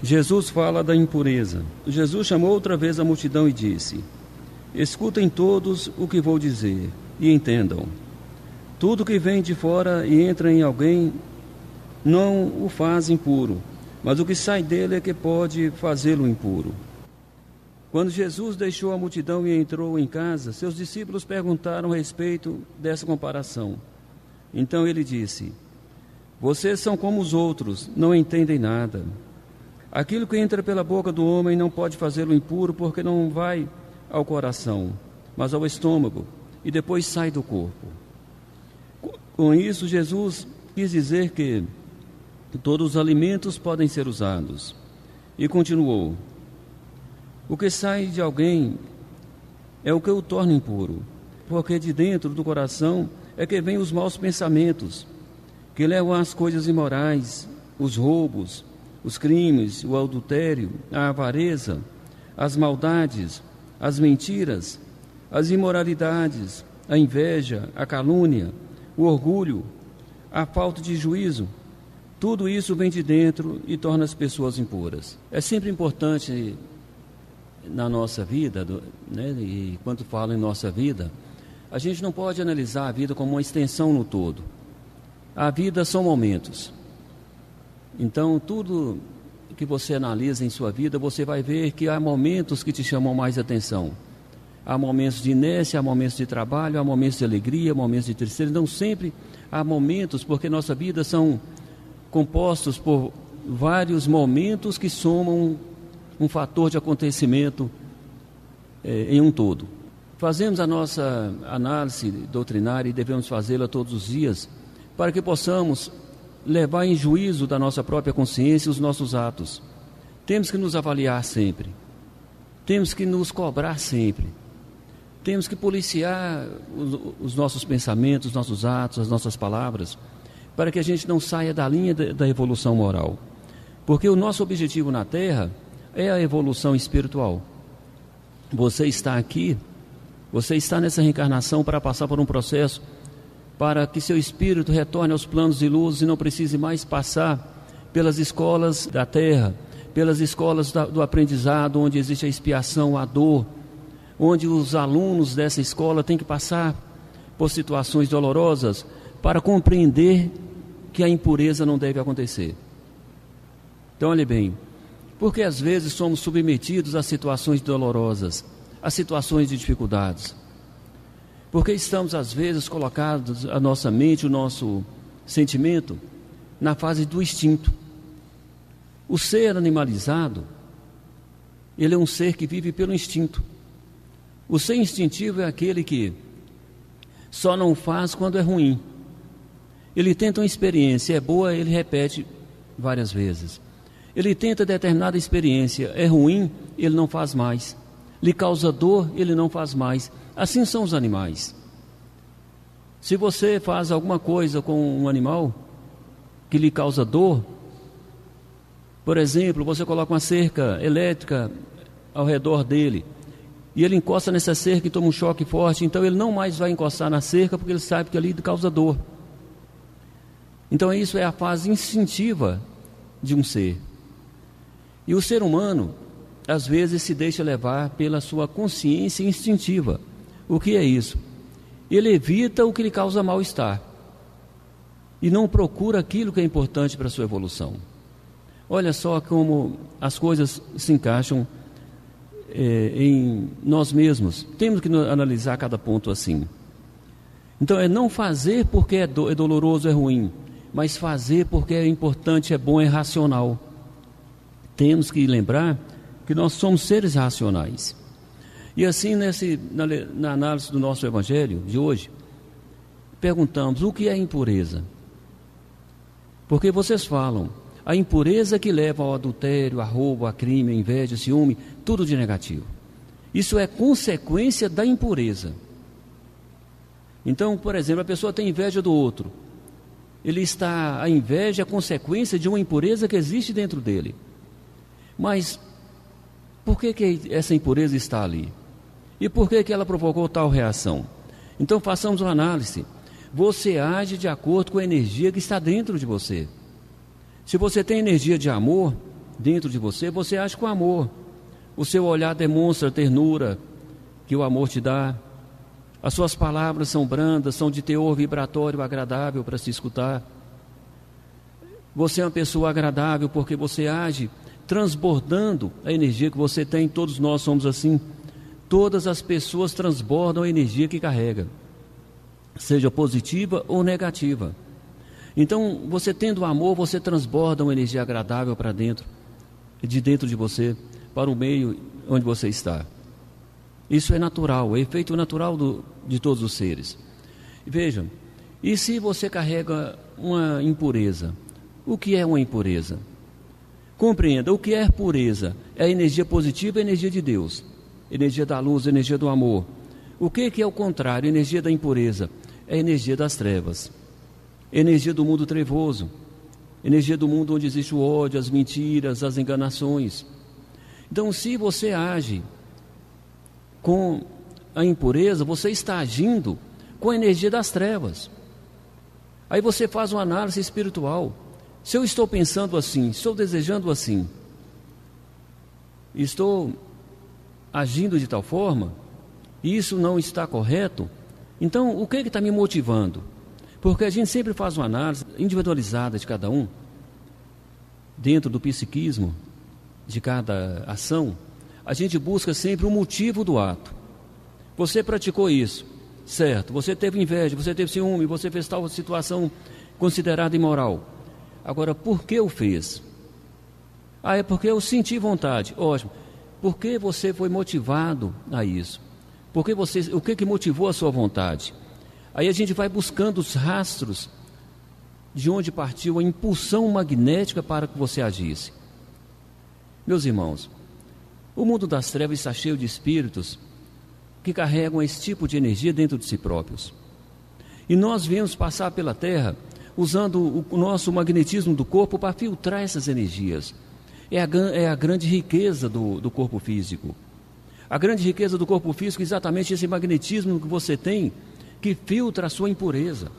Jesus fala da impureza. Jesus chamou outra vez a multidão e disse: escutem todos o que vou dizer e entendam. Tudo que vem de fora e entra em alguém não o faz impuro, mas o que sai dele é que pode fazê-lo impuro. Quando Jesus deixou a multidão e entrou em casa, seus discípulos perguntaram a respeito dessa comparação. Então ele disse: vocês são como os outros, não entendem nada. Aquilo que entra pela boca do homem não pode fazê-lo impuro, porque não vai ao coração, mas ao estômago, e depois sai do corpo. Com isso, Jesus quis dizer que todos os alimentos podem ser usados. E continuou: o que sai de alguém é o que o torna impuro, porque de dentro do coração é que vêm os maus pensamentos, que levam às coisas imorais, os roubos, os crimes, o adultério, a avareza, as maldades, as mentiras, as imoralidades, a inveja, a calúnia, o orgulho, a falta de juízo. Tudo isso vem de dentro e torna as pessoas impuras. É sempre importante na nossa vida, e quando falo em nossa vida, a gente não pode analisar a vida como uma extensão no todo. A vida são momentos. Então, tudo que você analisa em sua vida, você vai ver que há momentos que te chamam mais atenção. Há momentos de inércia, há momentos de trabalho, há momentos de alegria, há momentos de tristeza. Então, sempre há momentos, porque nossa vida são compostos por vários momentos que somam um fator de acontecimento em um todo. Fazemos a nossa análise doutrinária e devemos fazê-la todos os dias para que possamos levar em juízo da nossa própria consciência os nossos atos. Temos que nos avaliar sempre, temos que nos cobrar sempre, temos que policiar os nossos pensamentos, os nossos atos, as nossas palavras, para que a gente não saia da linha da evolução moral. Porque o nosso objetivo na Terra é a evolução espiritual. Você está aqui, você está nessa reencarnação para passar por um processo para que seu espírito retorne aos planos de luz e não precise mais passar pelas escolas da Terra, pelas escolas do aprendizado, onde existe a expiação, a dor, onde os alunos dessa escola têm que passar por situações dolorosas para compreender que a impureza não deve acontecer. Então, olhe bem, porque às vezes somos submetidos a situações dolorosas, a situações de dificuldades. Porque estamos às vezes colocados, a nossa mente, o nosso sentimento, na fase do instinto. O ser animalizado, ele é um ser que vive pelo instinto. O ser instintivo é aquele que só não faz quando é ruim. Ele tenta uma experiência, é boa, ele repete várias vezes. Ele tenta determinada experiência, é ruim, ele não faz mais. Lhe causa dor, ele não faz mais. Assim são os animais. Se você faz alguma coisa com um animal que lhe causa dor, por exemplo, você coloca uma cerca elétrica ao redor dele, e ele encosta nessa cerca e toma um choque forte, então ele não mais vai encostar na cerca, porque ele sabe que ali causa dor. Então isso é a fase instintiva de um ser. E o ser humano, às vezes, se deixa levar pela sua consciência instintiva. O que é isso? Ele evita o que lhe causa mal-estar e não procura aquilo que é importante para a sua evolução. Olha só como as coisas se encaixam em nós mesmos. Temos que analisar cada ponto assim. Então, é não fazer porque é doloroso, é ruim, mas fazer porque é importante, é bom, é racional. Temos que lembrar que nós somos seres racionais. E assim, na análise do nosso Evangelho de hoje, perguntamos: o que é impureza? Porque vocês falam, a impureza que leva ao adultério, a roubo, a crime, a inveja, a ciúme, tudo de negativo. Isso é consequência da impureza. Então, por exemplo, a pessoa tem inveja do outro. A inveja é consequência de uma impureza que existe dentro dele. Mas por que essa impureza está ali? E por que ela provocou tal reação? Então façamos uma análise. Você age de acordo com a energia que está dentro de você. Se você tem energia de amor, dentro de você, você age com amor. O seu olhar demonstra a ternura que o amor te dá. As suas palavras são brandas, são de teor vibratório agradável para se escutar. Você é uma pessoa agradável porque você age transbordando a energia que você tem. Todos nós somos assim. Todas as pessoas transbordam a energia que carrega, seja positiva ou negativa. Então, você tendo amor, você transborda uma energia agradável para dentro, de dentro de você, para o meio onde você está. Isso é natural, é efeito natural de todos os seres. Vejam, e se você carrega uma impureza? O que é uma impureza? Compreenda, o que é pureza? É a energia positiva e a energia de Deus, energia da luz, energia do amor. O que é o contrário, a energia da impureza? É a energia das trevas, energia do mundo trevoso, energia do mundo onde existe o ódio, as mentiras, as enganações. Então, se você age com a impureza, você está agindo com a energia das trevas. Aí você faz uma análise espiritual. Se eu estou pensando assim, estou desejando assim, estou agindo de tal forma, e isso não está correto, então o que está me motivando? Porque a gente sempre faz uma análise individualizada de cada um, dentro do psiquismo de cada ação. A gente busca sempre o motivo do ato. Você praticou isso, certo? Você teve inveja, você teve ciúme, você fez tal situação considerada imoral. Agora, por que o fez? É porque eu senti vontade. Ótimo. Por que você foi motivado a isso? O que motivou a sua vontade? Aí a gente vai buscando os rastros de onde partiu a impulsão magnética para que você agisse. Meus irmãos, o mundo das trevas está cheio de espíritos que carregam esse tipo de energia dentro de si próprios. E nós viemos passar pela Terra usando o nosso magnetismo do corpo para filtrar essas energias. É a grande riqueza do corpo físico. A grande riqueza do corpo físico é exatamente esse magnetismo que você tem, que filtra a sua impureza.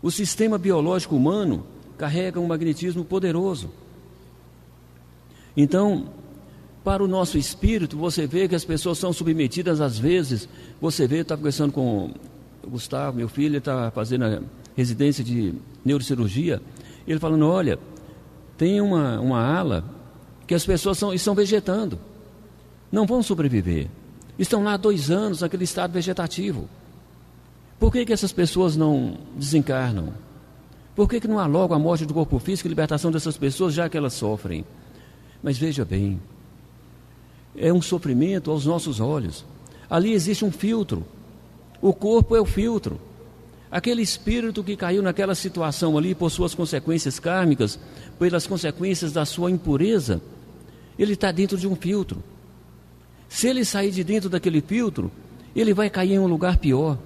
O sistema biológico humano carrega um magnetismo poderoso. Então, para o nosso espírito, você vê que as pessoas são submetidas, às vezes, você vê, eu estava conversando com o Gustavo, meu filho, ele está fazendo a residência de neurocirurgia, ele falando, olha, tem uma ala que as pessoas estão vegetando, não vão sobreviver, estão lá há 2 anos naquele estado vegetativo. Por que essas pessoas não desencarnam? Por que não há logo a morte do corpo físico e libertação dessas pessoas, já que elas sofrem? Mas veja bem, é um sofrimento aos nossos olhos. Ali existe um filtro, o corpo é o filtro. Aquele espírito que caiu naquela situação ali por suas consequências kármicas, pelas consequências da sua impureza, ele está dentro de um filtro. Se ele sair de dentro daquele filtro, ele vai cair em um lugar pior.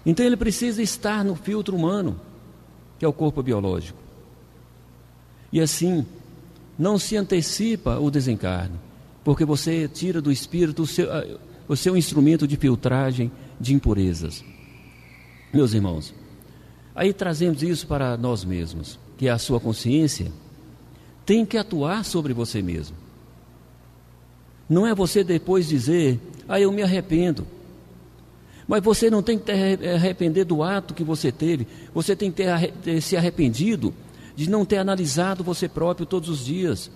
Então ele precisa estar no filtro humano, que é o corpo biológico. E assim, não se antecipa o desencarne, porque você tira do espírito o seu instrumento de filtragem de impurezas. Meus irmãos, aí trazemos isso para nós mesmos, que a sua consciência tem que atuar sobre você mesmo. Não é você depois dizer, eu me arrependo. Mas você não tem que arrepender do ato que você teve, você tem que ter se arrependido de não ter analisado você próprio todos os dias,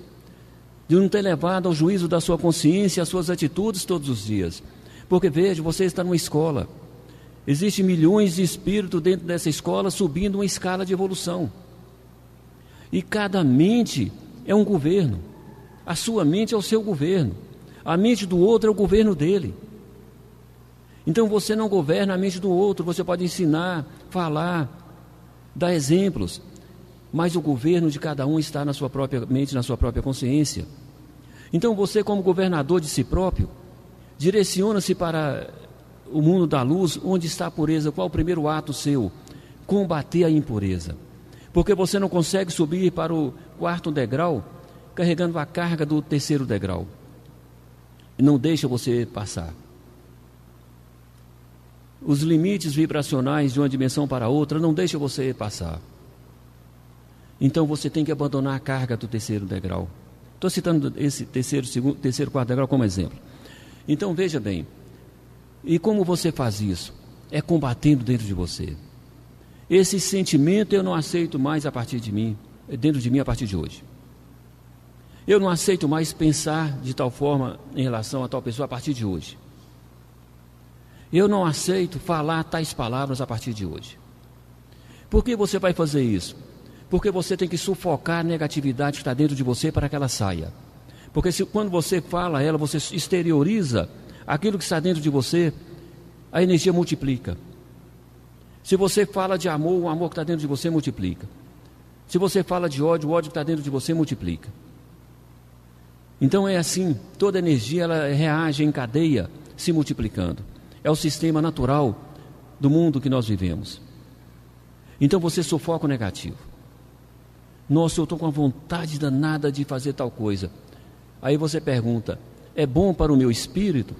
de não ter levado ao juízo da sua consciência as suas atitudes todos os dias. Porque veja, você está numa escola, existem milhões de espíritos dentro dessa escola subindo uma escala de evolução. E cada mente é um governo, a sua mente é o seu governo, a mente do outro é o governo dele. Então você não governa a mente do outro, você pode ensinar, falar, dar exemplos, mas o governo de cada um está na sua própria mente, na sua própria consciência. Então você, como governador de si próprio, direciona-se para o mundo da luz, onde está a pureza. Qual o primeiro ato seu? Combater a impureza. Porque você não consegue subir para o 4º degrau, carregando a carga do 3º degrau. Não deixa você passar. Os limites vibracionais de uma dimensão para outra não deixam você passar. Então você tem que abandonar a carga do terceiro degrau. Estou citando esse terceiro, quarto degrau como exemplo. Então veja bem, e como você faz isso? É combatendo dentro de você. Esse sentimento eu não aceito mais a partir de mim, dentro de mim a partir de hoje. Eu não aceito mais pensar de tal forma em relação a tal pessoa a partir de hoje. Eu não aceito falar tais palavras a partir de hoje. Por que você vai fazer isso? Porque você tem que sufocar a negatividade que está dentro de você para que ela saia. Porque quando você fala ela, você exterioriza aquilo que está dentro de você, a energia multiplica. Se você fala de amor, o amor que está dentro de você multiplica. Se você fala de ódio, o ódio que está dentro de você multiplica. Então é assim, toda energia ela reage em cadeia, se multiplicando. É o sistema natural do mundo que nós vivemos. Então você sufoca o negativo. Nossa, eu estou com uma vontade danada de fazer tal coisa. Aí você pergunta, é bom para o meu espírito?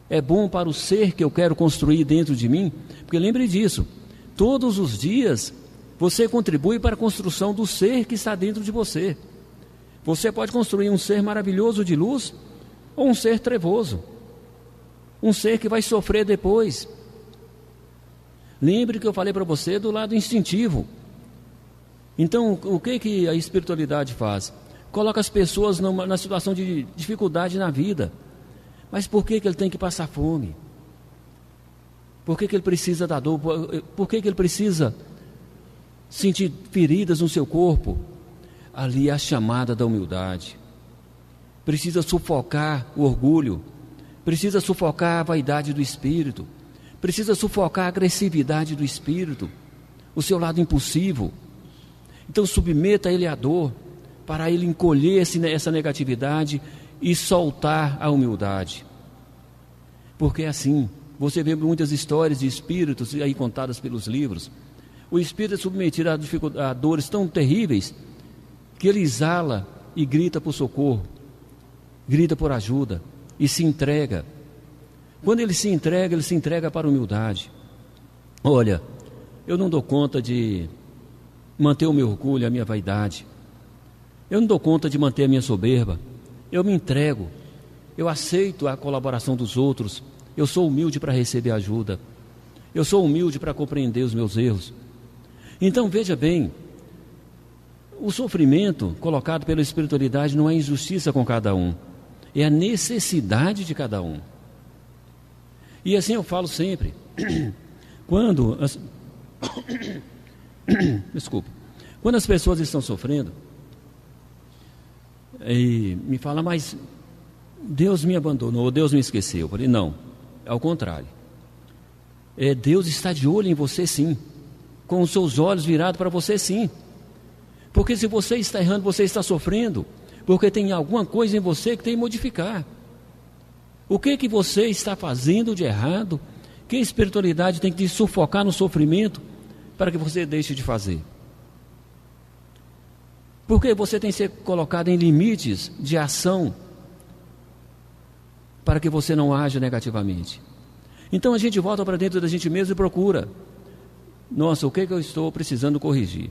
É bom para o ser que eu quero construir dentro de mim? Porque lembre disso, todos os dias você contribui para a construção do ser que está dentro de você. Você pode construir um ser maravilhoso de luz ou um ser trevoso. Um ser que vai sofrer depois. Lembre que eu falei para você do lado instintivo. Então, o que a espiritualidade faz? Coloca as pessoas na situação de dificuldade na vida. Mas por que ele tem que passar fome? Por que ele precisa da dor? Por que ele precisa sentir feridas no seu corpo? Ali é a chamada da humildade. Precisa sufocar o orgulho. Precisa sufocar a vaidade do espírito. Precisa sufocar a agressividade do espírito. O seu lado impulsivo. Então submeta ele à dor, para ele encolher essa negatividade e soltar a humildade. Porque é assim, você vê muitas histórias de espíritos aí contadas pelos livros. O espírito é submetido a dores tão terríveis que ele exala e grita por socorro, grita por ajuda e se entrega. Quando ele se entrega para a humildade. Olha, eu não dou conta de manter o meu orgulho, a minha vaidade. Eu não dou conta de manter a minha soberba. Eu me entrego. Eu aceito a colaboração dos outros. Eu sou humilde para receber ajuda. Eu sou humilde para compreender os meus erros. Então veja bem, o sofrimento colocado pela espiritualidade não é injustiça com cada um. É a necessidade de cada um. E assim eu falo sempre. Quando as pessoas estão sofrendo e me falam, mas Deus me abandonou, Deus me esqueceu. Eu falei, não, ao contrário. Deus está de olho em você sim, com os seus olhos virados para você sim. Porque se você está errando, você está sofrendo, porque tem alguma coisa em você que tem que modificar. O que você está fazendo de errado, que a espiritualidade tem que te sufocar no sofrimento, para que você deixe de fazer? Porque você tem que ser colocado em limites de ação, para que você não haja negativamente. Então a gente volta para dentro da gente mesmo e procura. Nossa, o que eu estou precisando corrigir?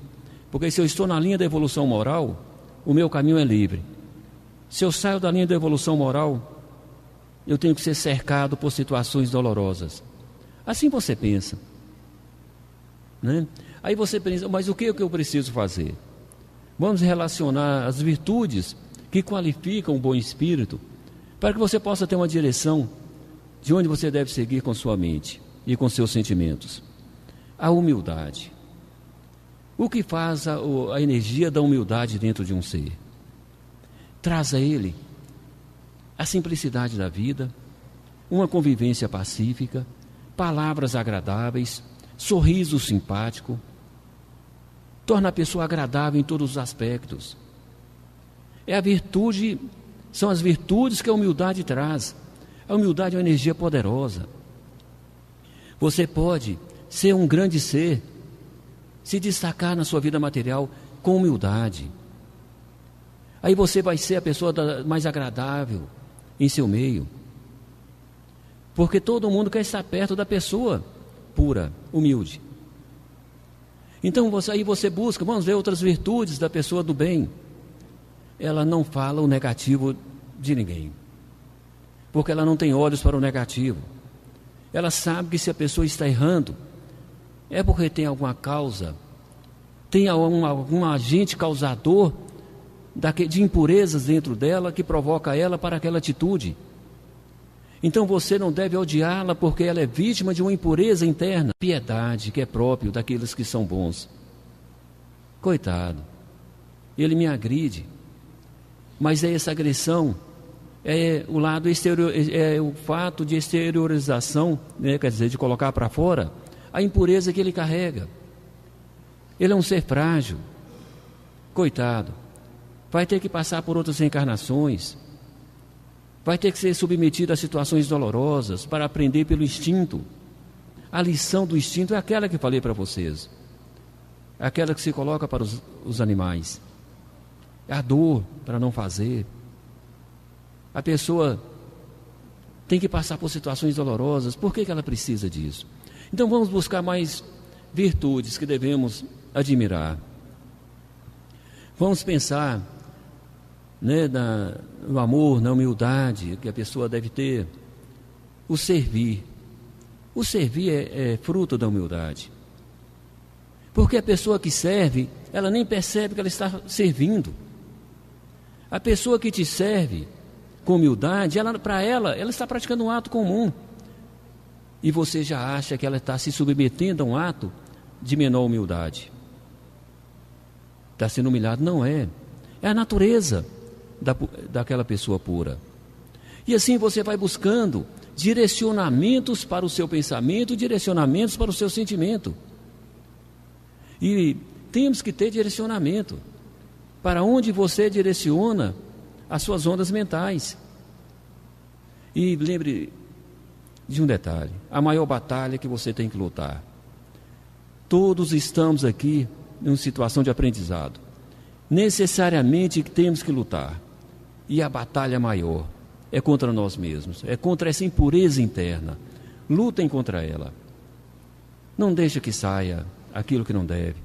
Porque se eu estou na linha da evolução moral, o meu caminho é livre. Se eu saio da linha da evolução moral, eu tenho que ser cercado por situações dolorosas. Assim você pensa, né? Aí você pensa, mas o que eu preciso fazer? Vamos relacionar as virtudes que qualificam o bom espírito, para que você possa ter uma direção de onde você deve seguir com sua mente e com seus sentimentos. A humildade. O que faz a energia da humildade dentro de um ser? Traz a ele a simplicidade da vida, uma convivência pacífica, palavras agradáveis, sorriso simpático, torna a pessoa agradável em todos os aspectos. São as virtudes que a humildade traz. A humildade é uma energia poderosa. Você pode ser um grande ser, se destacar na sua vida material com humildade. Aí você vai ser a pessoa mais agradável em seu meio. Porque todo mundo quer estar perto da pessoa pura, humilde. Então aí você busca, vamos ver outras virtudes da pessoa do bem. Ela não fala o negativo de ninguém, porque ela não tem olhos para o negativo. Ela sabe que se a pessoa está errando, é porque tem alguma causa, tem algum agente causador de impurezas dentro dela que provoca ela para aquela atitude. Então você não deve odiá-la porque ela é vítima de uma impureza interna. Piedade que é próprio daqueles que são bons. Coitado, ele me agride, mas essa agressão é o lado exterior, é o fato de exteriorização, né? Quer dizer, de colocar para fora a impureza que ele carrega. Ele é um ser frágil, coitado, vai ter que passar por outras reencarnações, vai ter que ser submetido a situações dolorosas para aprender pelo instinto. A lição do instinto é aquela que falei para vocês, é aquela que se coloca para os animais, é a dor para não fazer. A pessoa tem que passar por situações dolorosas. Por que ela precisa disso? Então vamos buscar mais virtudes que devemos admirar. Vamos pensar, né, no amor, na humildade que a pessoa deve ter. O servir. O servir é fruto da humildade. Porque a pessoa que serve, ela nem percebe que ela está servindo. A pessoa que te serve com humildade, para ela está praticando um ato comum. E você já acha que ela está se submetendo a um ato de menor humildade. Está sendo humilhado? Não é. É a natureza daquela pessoa pura. E assim você vai buscando direcionamentos para o seu pensamento, direcionamentos para o seu sentimento. E temos que ter direcionamento. Para onde você direciona as suas ondas mentais. E lembre de um detalhe: a maior batalha que você tem que lutar. Todos estamos aqui em uma situação de aprendizado. Necessariamente temos que lutar. E a batalha maior é contra nós mesmos, é contra essa impureza interna. Lutem contra ela. Não deixe que saia aquilo que não deve.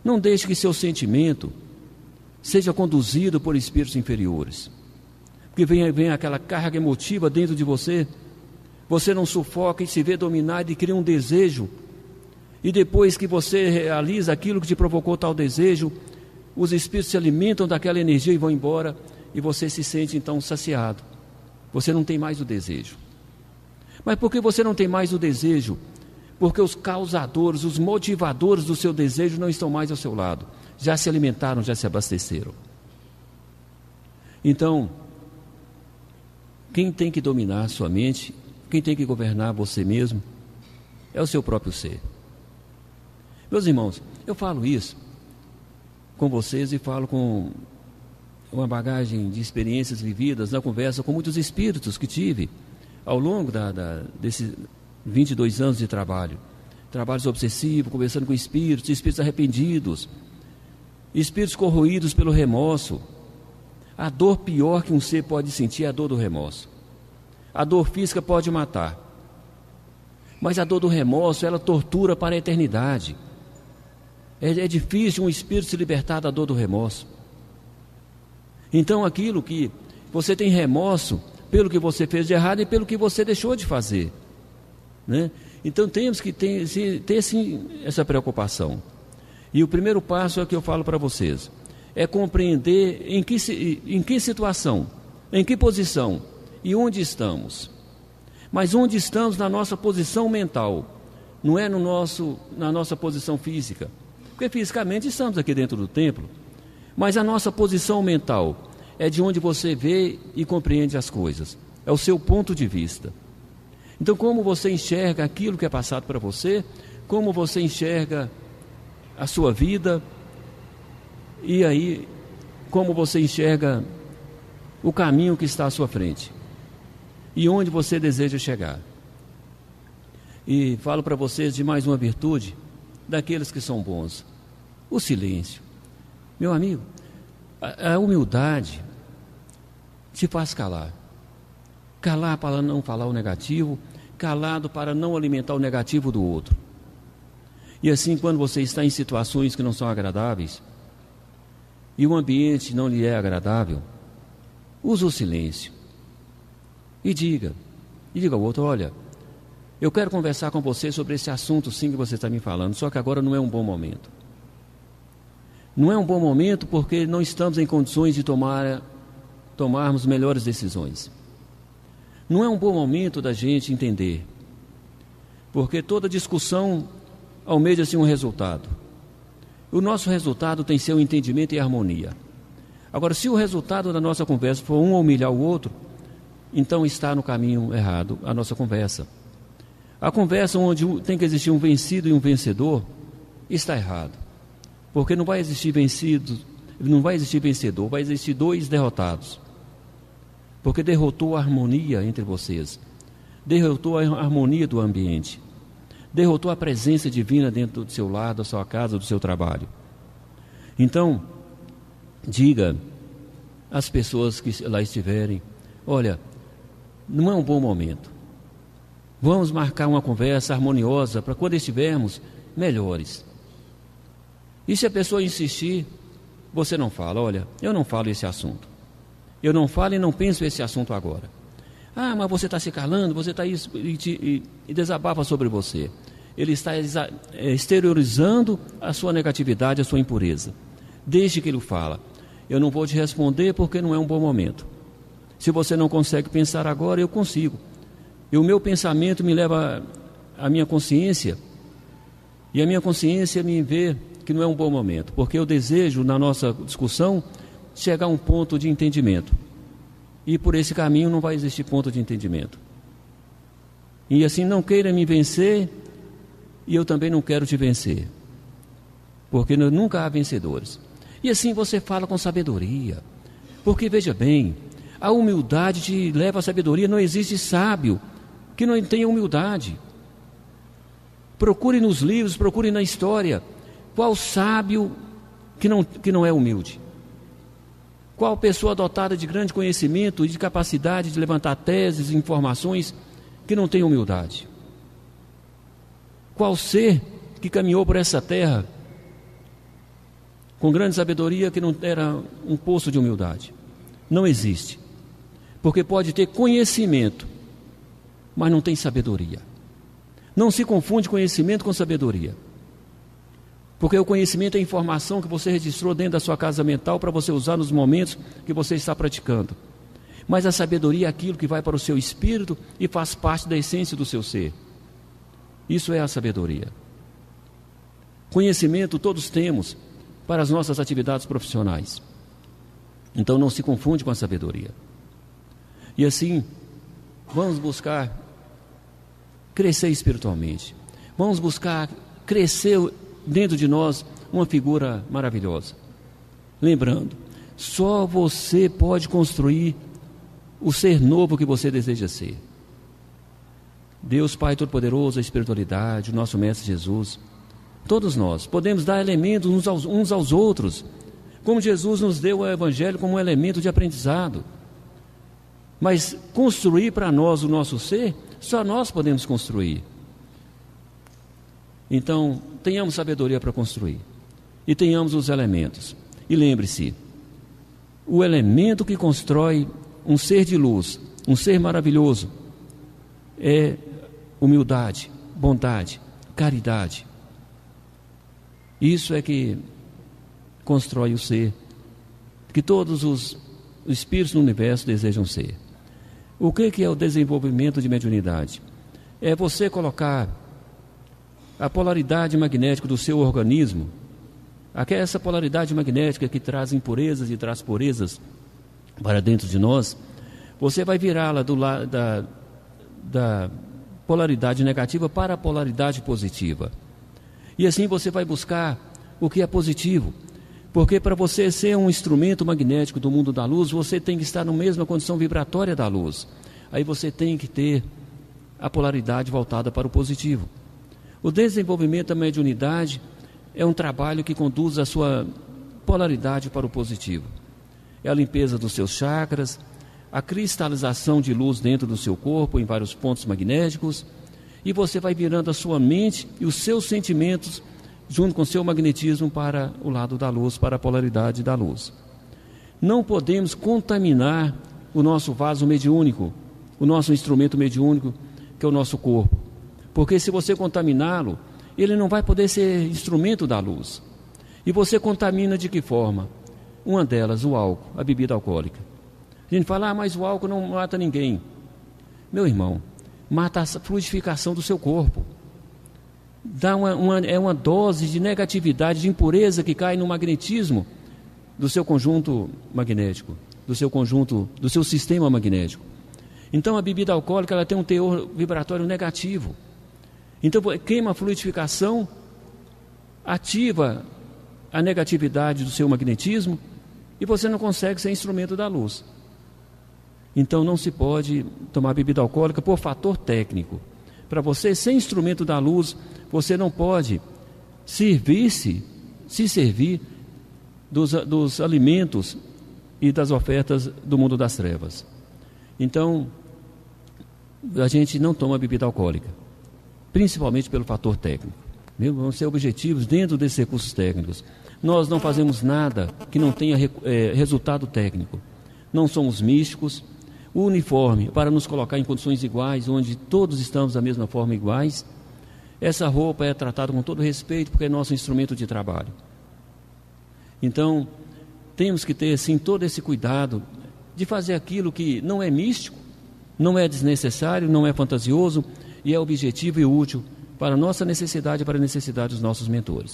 Não deixe que seu sentimento seja conduzido por espíritos inferiores. Porque vem aquela carga emotiva dentro de você, você não sufoca e se vê dominado e cria um desejo, e depois que você realiza aquilo que te provocou tal desejo, os espíritos se alimentam daquela energia e vão embora, e você se sente então saciado. Você não tem mais o desejo. Mas por que você não tem mais o desejo? Porque os causadores, os motivadores do seu desejo não estão mais ao seu lado. Já se alimentaram, já se abasteceram. Então, quem tem que dominar a sua mente, quem tem que governar você mesmo, é o seu próprio ser. Meus irmãos, eu falo isso com vocês e falo com uma bagagem de experiências vividas na conversa com muitos espíritos que tive ao longo desses 22 anos de trabalhos obsessivos, conversando com espíritos arrependidos, espíritos corroídos pelo remorso. A dor pior que um ser pode sentir é a dor do remorso. A dor física pode matar, mas a dor do remorso, ela tortura para a eternidade. É difícil um espírito se libertar da dor do remorso. Então aquilo que você tem remorso pelo que você fez de errado e pelo que você deixou de fazer, né? Então temos que ter sim essa preocupação. E o primeiro passo é o que eu falo para vocês, é compreender em que situação, em que posição e onde estamos. Mas onde estamos na nossa posição mental, não é na nossa posição física. Porque fisicamente estamos aqui dentro do templo, mas a nossa posição mental é de onde você vê e compreende as coisas. É o seu ponto de vista. Então, como você enxerga aquilo que é passado para você, como você enxerga a sua vida, e aí, como você enxerga o caminho que está à sua frente, e onde você deseja chegar. E falo para vocês de mais uma virtude daqueles que são bons: o silêncio. Meu amigo, a humildade te faz calar. Calar para não falar o negativo, calado para não alimentar o negativo do outro. E assim, quando você está em situações que não são agradáveis, e o ambiente não lhe é agradável, use o silêncio e diga ao outro: olha, eu quero conversar com você sobre esse assunto sim que você está me falando, só que agora não é um bom momento. Não é um bom momento porque não estamos em condições de tomarmos melhores decisões. Não é um bom momento da gente entender, porque toda discussão almeja-se um resultado. O nosso resultado tem que ser o entendimento e a harmonia. Agora, se o resultado da nossa conversa for um humilhar o outro, então está no caminho errado a nossa conversa. A conversa onde tem que existir um vencido e um vencedor está errado, porque não vai existir vencido, não vai existir vencedor, vai existir dois derrotados, porque derrotou a harmonia entre vocês, derrotou a harmonia do ambiente, derrotou a presença divina dentro do seu lar, da sua casa, do seu trabalho. Então, diga às pessoas que lá estiverem: olha, não é um bom momento, vamos marcar uma conversa harmoniosa para quando estivermos melhores. E se a pessoa insistir, você não fala: olha, eu não falo esse assunto, eu não falo e não penso esse assunto agora. Ah, mas você está se calando, você está isso, e desabafa sobre você. Ele está exteriorizando a sua negatividade, a sua impureza. Desde que ele fala: eu não vou te responder porque não é um bom momento. Se você não consegue pensar agora, eu consigo. E o meu pensamento me leva à minha consciência, e a minha consciência me vê que não é um bom momento, porque eu desejo, na nossa discussão, chegar a um ponto de entendimento. E por esse caminho não vai existir ponto de entendimento. E assim, não queira me vencer, e eu também não quero te vencer, porque nunca há vencedores. E assim você fala com sabedoria, porque veja bem, a humildade te leva à sabedoria. Não existe sábio que não tenha humildade. Procure nos livros, procure na história, qual sábio que não é humilde? Qual pessoa dotada de grande conhecimento e de capacidade de levantar teses, informações, que não tem humildade? Qual ser que caminhou por essa terra com grande sabedoria que não era um poço de humildade? Não existe. Porque pode ter conhecimento, mas não tem sabedoria. Não se confunde conhecimento com sabedoria. Porque o conhecimento é a informação que você registrou dentro da sua casa mental para você usar nos momentos que você está praticando. Mas a sabedoria é aquilo que vai para o seu espírito e faz parte da essência do seu ser. Isso é a sabedoria. Conhecimento todos temos para as nossas atividades profissionais. Então não se confunde com a sabedoria. E assim, vamos buscar crescer espiritualmente. Vamos buscar crescer dentro de nós uma figura maravilhosa. Lembrando, só você pode construir o ser novo que você deseja ser. Deus Pai Todo-Poderoso, a espiritualidade, o nosso Mestre Jesus, todos nós podemos dar elementos uns aos outros, como Jesus nos deu o Evangelho como um elemento de aprendizado. Mas construir para nós o nosso ser, só nós podemos construir. Então, tenhamos sabedoria para construir. E tenhamos os elementos. E lembre-se, o elemento que constrói um ser de luz, um ser maravilhoso, é humildade, bondade, caridade. Isso é que constrói o ser que todos os espíritos no universo desejam ser. O que é o desenvolvimento de mediunidade? É você colocar a polaridade magnética do seu organismo, essa polaridade magnética que traz impurezas e traz purezas para dentro de nós, você vai virá-la do lado da polaridade negativa para a polaridade positiva. E assim você vai buscar o que é positivo, porque para você ser um instrumento magnético do mundo da luz, você tem que estar na mesma condição vibratória da luz. Aí você tem que ter a polaridade voltada para o positivo. O desenvolvimento da mediunidade é um trabalho que conduz a sua polaridade para o positivo. É a limpeza dos seus chakras, a cristalização de luz dentro do seu corpo em vários pontos magnéticos, e você vai virando a sua mente e os seus sentimentos junto com seu magnetismo para o lado da luz, para a polaridade da luz. Não podemos contaminar o nosso vaso mediúnico, o nosso instrumento mediúnico, que é o nosso corpo, porque se você contaminá-lo, ele não vai poder ser instrumento da luz. E você contamina de que forma? Uma delas, o álcool, a bebida alcoólica. A gente fala, mas o álcool não mata ninguém. Meu irmão, mata a fluidificação do seu corpo. Dá uma dose de negatividade, de impureza que cai no magnetismo do seu conjunto magnético, do seu sistema magnético. Então a bebida alcoólica ela tem um teor vibratório negativo. Então queima a fluidificação, ativa a negatividade do seu magnetismo e você não consegue ser instrumento da luz. Então não se pode tomar bebida alcoólica por fator técnico. Para você ser instrumento da luz, você não pode se servir dos alimentos e das ofertas do mundo das trevas. Então, a gente não toma bebida alcoólica, principalmente pelo fator técnico. Vamos ser objetivos dentro desses recursos técnicos. Nós não fazemos nada que não tenha resultado técnico. Não somos místicos. O uniforme, para nos colocar em condições iguais, onde todos estamos da mesma forma iguais. Essa roupa é tratada com todo respeito, porque é nosso instrumento de trabalho. Então, temos que ter, sim, todo esse cuidado de fazer aquilo que não é místico, não é desnecessário, não é fantasioso, e é objetivo e útil para a nossa necessidade e para a necessidade dos nossos mentores.